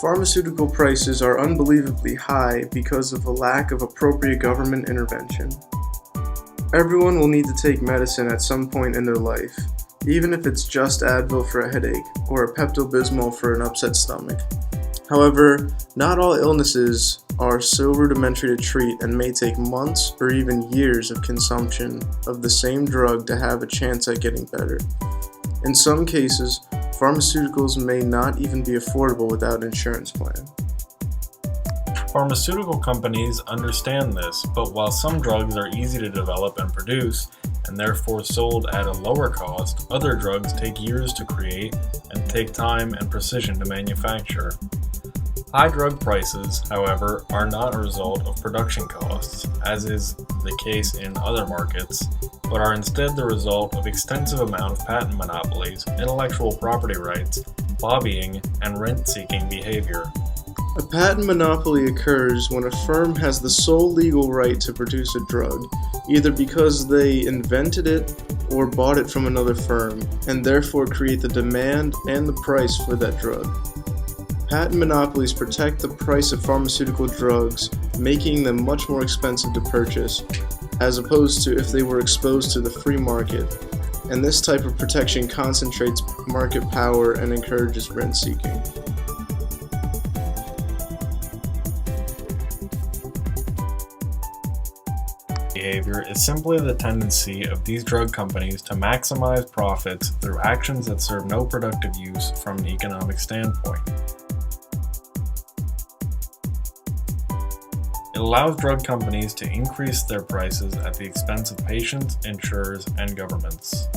Pharmaceutical prices are unbelievably high because of a lack of appropriate government intervention. Everyone will need to take medicine at some point in their life, even if it's just Advil for a headache or a Pepto-Bismol for an upset stomach. However, not all illnesses are so rudimentary to treat and may take months or even years of consumption of the same drug to have a chance at getting better. In some cases, pharmaceuticals may not even be affordable without an insurance plan. Pharmaceutical companies understand this, but while some drugs are easy to develop and produce, and therefore sold at a lower cost, other drugs take years to create and take time and precision to manufacture. High drug prices, however, are not a result of production costs, as is the case in other markets, but are instead the result of extensive amount of patent monopolies, intellectual property rights, lobbying, and rent-seeking behavior. A patent monopoly occurs when a firm has the sole legal right to produce a drug, either because they invented it or bought it from another firm, and therefore create the demand and the price for that drug. Patent monopolies protect the price of pharmaceutical drugs, making them much more expensive to purchase, as opposed to if they were exposed to the free market, and this type of protection concentrates market power and encourages rent-seeking. Behavior is simply the tendency of these drug companies to maximize profits through actions that serve no productive use from an economic standpoint. It allows drug companies to increase their prices at the expense of patients, insurers, and governments.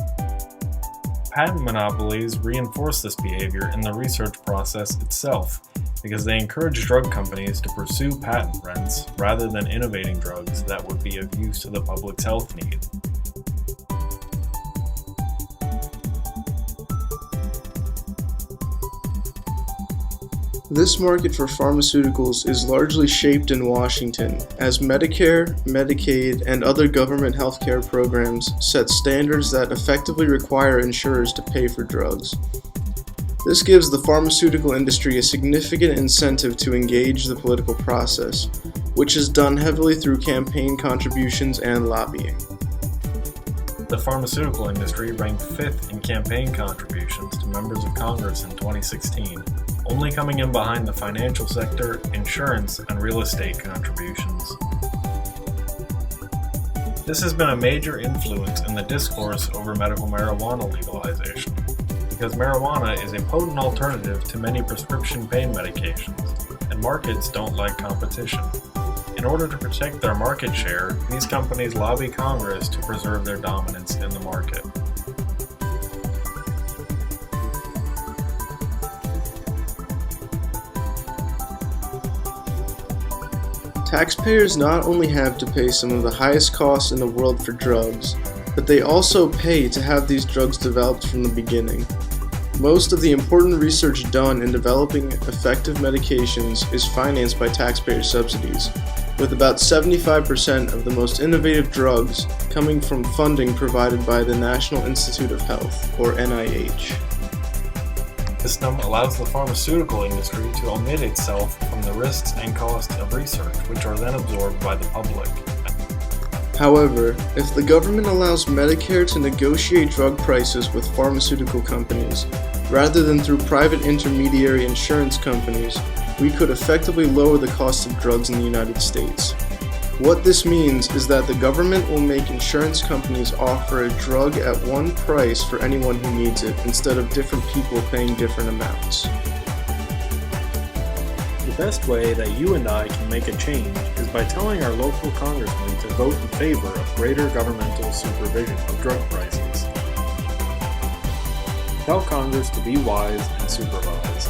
Patent monopolies reinforce this behavior in the research process itself, because they encourage drug companies to pursue patent rents rather than innovating drugs that would be of use to the public's health need. This market for pharmaceuticals is largely shaped in Washington, as Medicare, Medicaid, and other government healthcare programs set standards that effectively require insurers to pay for drugs. This gives the pharmaceutical industry a significant incentive to engage the political process, which is done heavily through campaign contributions and lobbying. The pharmaceutical industry ranked 5th in campaign contributions to members of Congress in 2016, only coming in behind the financial sector, insurance, and real estate contributions. This has been a major influence in the discourse over medical marijuana legalization, because marijuana is a potent alternative to many prescription pain medications, and markets don't like competition. In order to protect their market share, these companies lobby Congress to preserve their dominance in the market. Taxpayers not only have to pay some of the highest costs in the world for drugs, but they also pay to have these drugs developed from the beginning. Most of the important research done in developing effective medications is financed by taxpayer subsidies, with about 75% of the most innovative drugs coming from funding provided by the National Institute of Health, or NIH. This system allows the pharmaceutical industry to omit itself from the risks and costs of research, which are then absorbed by the public. However, if the government allows Medicare to negotiate drug prices with pharmaceutical companies, rather than through private intermediary insurance companies, we could effectively lower the cost of drugs in the United States. What this means is that the government will make insurance companies offer a drug at one price for anyone who needs it, instead of different people paying different amounts. The best way that you and I can make a change is by telling our local congressmen to vote in favor of greater governmental supervision of drug prices. Tell Congress to be wise and supervise.